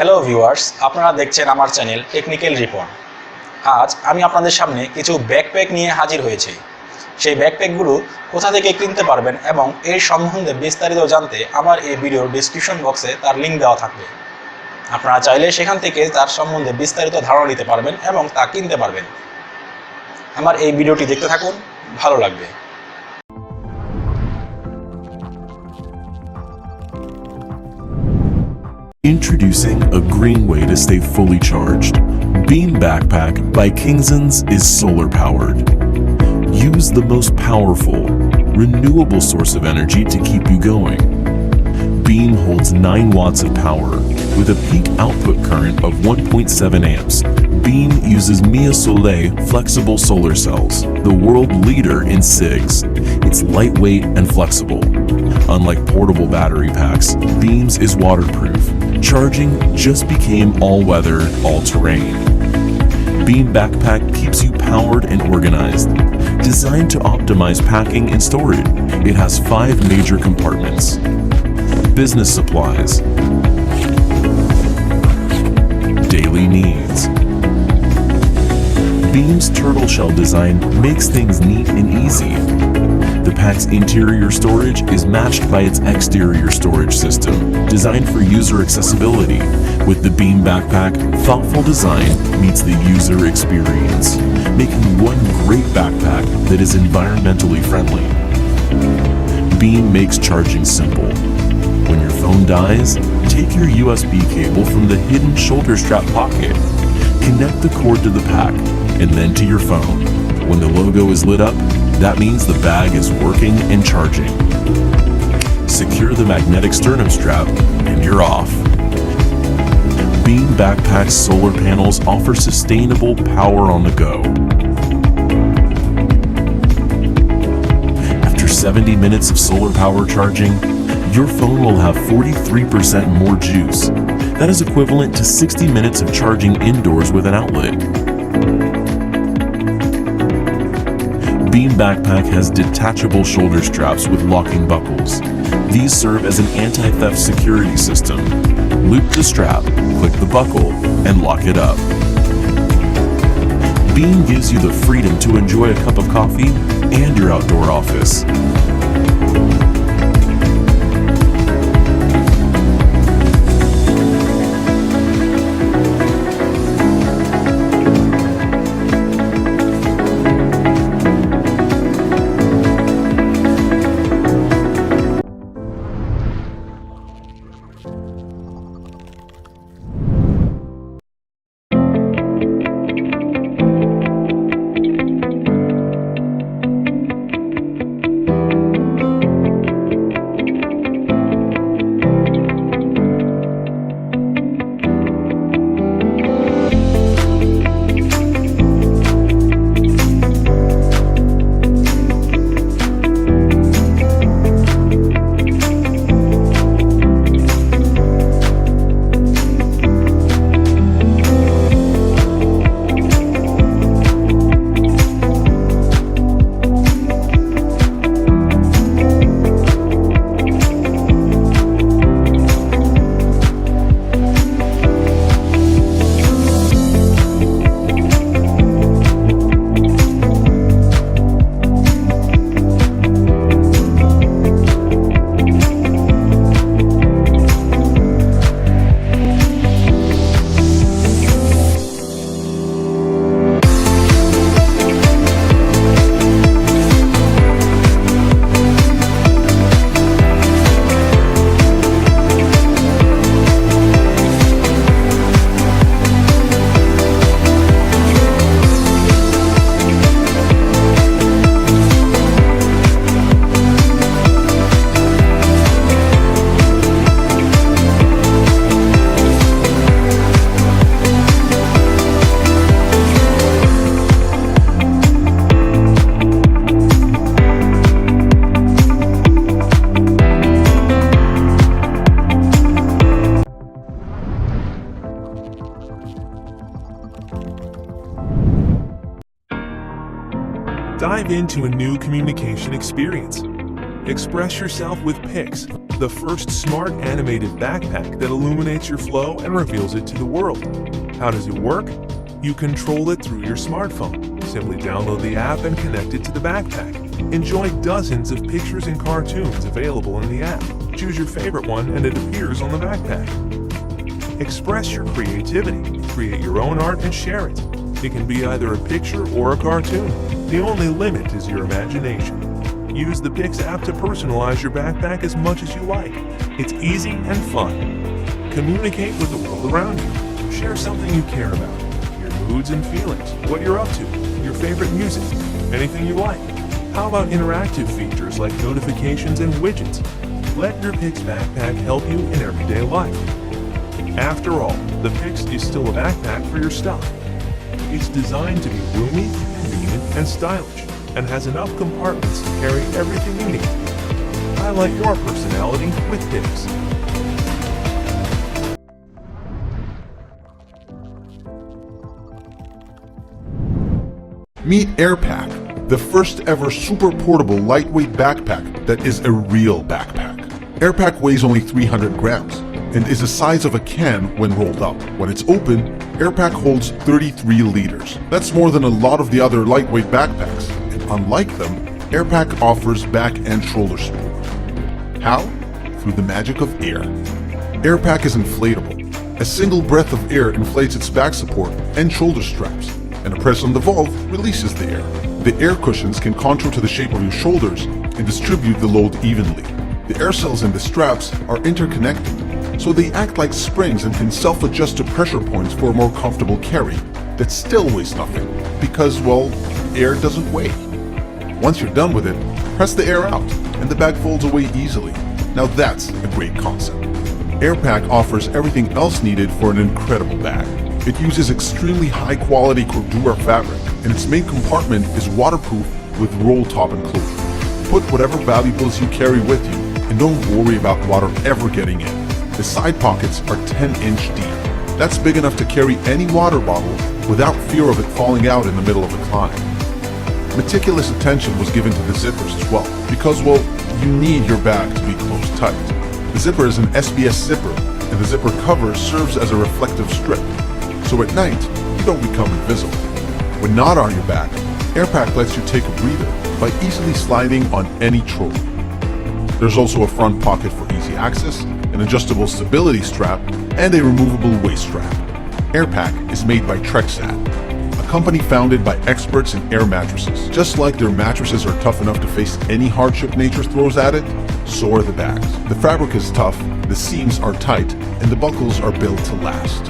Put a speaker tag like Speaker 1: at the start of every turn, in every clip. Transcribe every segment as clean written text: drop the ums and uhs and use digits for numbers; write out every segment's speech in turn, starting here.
Speaker 1: Hello viewers, আপনারা দেখছেন আমার চ্যানেল টেকনিক্যাল রিপন। আজ আমি আপনাদের সামনে কিছু ব্যাকপ্যাক নিয়ে হাজির হয়েছি। সেই ব্যাকপ্যাকগুলো কোথা থেকে কিনতে পারবেন এবং এর সম্বন্ধে বিস্তারিত জানতে আমার এই ভিডিওর ডেসক্রিপশন বক্সে তার লিঙ্ক দেওয়া থাকবে। আপনারা চাইলে সেখান থেকে তার সম্বন্ধে বিস্তারিত ধারণা নিতে পারবেন এবং তা কিনতে পারবেন। আমার এই ভিডিওটি দেখতে থাকুন, ভালো লাগবে।
Speaker 2: Introducing a green way to stay fully charged. Beam Backpack by Kingsons is solar powered. Use the most powerful, renewable source of energy to keep you going. Beam holds 9 watts of power with a peak output current of 1.7 amps. Beam uses Mia Soleil flexible solar cells, the world leader in SIGs. It's lightweight and flexible. Unlike portable battery packs, Beam's is waterproof. Charging just became all-weather, all-terrain. Beam Backpack keeps you powered and organized. Designed to optimize packing and storage, it has 5 major compartments. Business supplies, daily needs. Beam's turtle shell design makes things neat and easy. The pack's interior storage is matched by its exterior storage system, designed for user accessibility. With the Beam Backpack, thoughtful design meets the user experience, making one great backpack that is environmentally friendly. Beam makes charging simple. When your phone dies, take your USB cable from the hidden shoulder strap pocket. Connect the cord to the pack and then to your phone. When the logo is lit up, that means the bag is working and charging. Secure the magnetic sternum strap and you're off. Beam Backpack's solar panels offer sustainable power on the go. After 70 minutes of solar power charging, your phone will have 43% more juice. That is equivalent to 60 minutes of charging indoors with an outlet. Beam Backpack has detachable shoulder straps with locking buckles. These serve as an anti-theft security system. Loop the strap, click the buckle, and lock it up. Beam gives you the freedom to enjoy a cup of coffee and your outdoor office.
Speaker 3: Dive into a new communication experience. Express yourself with Pics,
Speaker 2: the first smart animated backpack that illuminates your flow and reveals it to the world. How does it work? You control it through your smartphone. Simply download the app and connect it to the backpack. Enjoy dozens of pictures and cartoons available in the app. Choose your favorite one and it appears on the backpack. Express your creativity. Create your own art and share it. It can be either a picture or a cartoon. The only limit is your imagination. Use the Pics app to personalize your backpack as much as you like. It's easy and fun. Communicate with the world around you. Share something you care about. Your moods and feelings, what you're up to, your favorite music, anything you like. How about interactive features like notifications and widgets? Let your Pics backpack help you in everyday life. After all, the Pics is still a backpack for your stuff. It's designed to be roomy, convenient, and stylish, and has enough compartments to carry everything you need. Highlight your personality with Pics.
Speaker 3: Meet AirPack, the first ever super portable lightweight backpack that is a real backpack. AirPack weighs only 300 grams and is the size of a can when rolled up. When it's open, AirPack holds 33 liters. That's more than a lot of the other lightweight backpacks. And unlike them, AirPack offers back and shoulder support. How? Through the magic of air. AirPack is inflatable. A single breath of air inflates its back support and shoulder straps, and a press on the valve releases the air. The air cushions can contour to the shape of your shoulders and distribute the load evenly. The air cells in the straps are interconnected, so they act like springs and can self-adjust to pressure points for a more comfortable carry that still weighs nothing because, well, air doesn't weigh. Once you're done with it, press the air out and the bag folds away easily. Now that's a great concept. AirPack offers everything else needed for an incredible bag. It uses extremely high-quality Cordura fabric, and its main compartment is waterproof with roll-top enclosure. Put whatever valuables you carry with you, and don't worry about water ever getting in. The side pockets are 10-inch deep. That's big enough to carry any water bottle without fear of it falling out in the middle of a climb. Meticulous attention was given to the zippers as well, because, well, you need your bag to be closed tight. The zipper is an SBS zipper, and the zipper cover serves as a reflective strip, so at night, you don't become invisible. When not on your back, AirPack lets you take a breather by easily sliding on any trolley. There's also a front pocket for easy access, an adjustable stability strap, and a removable waist strap. AirPack is made by Trexat, a company founded by experts in air mattresses. Just like their mattresses are tough enough to face any hardship nature throws at it, so are the bags. The fabric is tough, the seams are tight, and the buckles are built to last.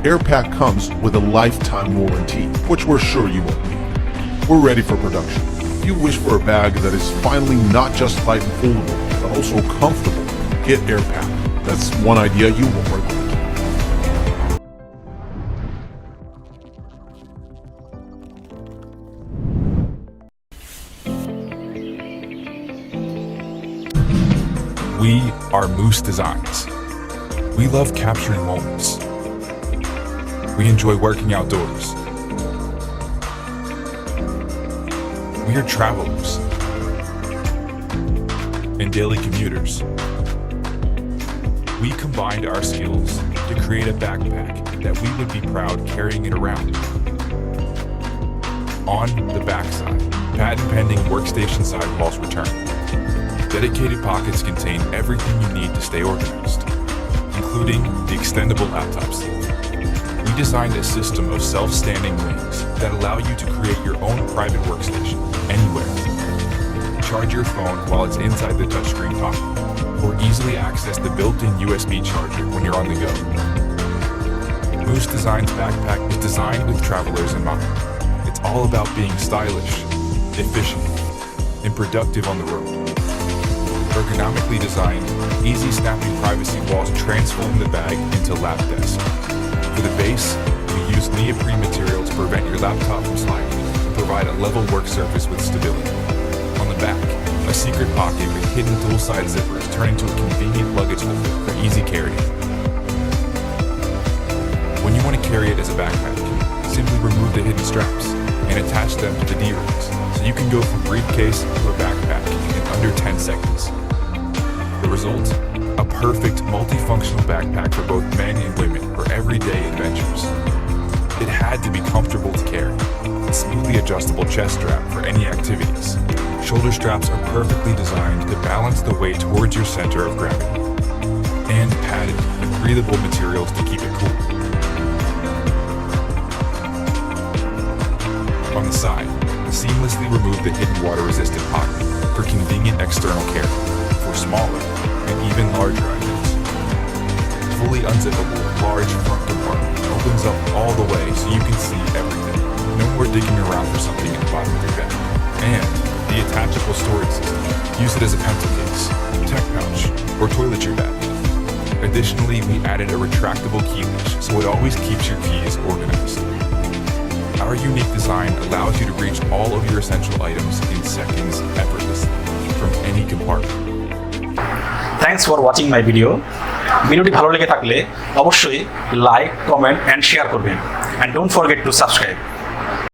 Speaker 3: AirPack comes with a lifetime warranty, which we're sure you won't need. We're ready for production. If you wish for a bag that is finally not just light and foldable, but also comfortable, get AirPack. That's one idea you won't regret.
Speaker 4: We are Moose Designs. We love capturing moments. We enjoy working outdoors. We are travelers and daily commuters. We combined our skills to create a backpack that we would be proud carrying it around. On the backside, patent-pending workstation sidewalls return. Dedicated pockets contain everything you need to stay organized, including the extendable laptop seat. We designed a system of self-standing wings that allow you to create your own private workstation anywhere. Charge your phone while it's inside the touchscreen pocket, or easily access the built-in USB charger when you're on the go. Moose Design's backpack is designed with travelers in mind. It's all about being stylish, efficient, and productive on the road. Ergonomically designed, easy snapping privacy walls transform the bag into lap desk. For the base, we use neoprene material to prevent your laptop from sliding and provide a level work surface with stability. On the back, a secret pocket with hidden dual-side zippers turn into a convenient luggage holder for easy carrying. When you want to carry it as a backpack, simply remove the hidden straps and attach them to the D-rings, so you can go from briefcase to a backpack in under 10 seconds. The result? perfect multifunctional backpack for both men and women for everyday adventures. It had to be comfortable to carry, a smoothly adjustable chest strap for any activities. Shoulder straps are perfectly designed to balance the weight towards your center of gravity, and padded with breathable materials to keep it cool. On the side, seamlessly remove the hidden water-resistant pocket for convenient external carry for smaller and even larger items. Fully unzippable, large front compartment opens up all the way so you can see everything. No more digging around for something in the bottom of your bag. And the attachable storage system. Use it as a pencil case, tech pouch, or toiletry bag. Additionally, we added a retractable key leash so it always keeps your keys organized. Our unique design allows you to reach all of your essential items in seconds effortlessly from any compartment.
Speaker 1: Thanks for watching my video. ভিডিওটি ভালো লেগে থাকলে অবশ্যই like, comment and share করবেন। And don't forget to subscribe.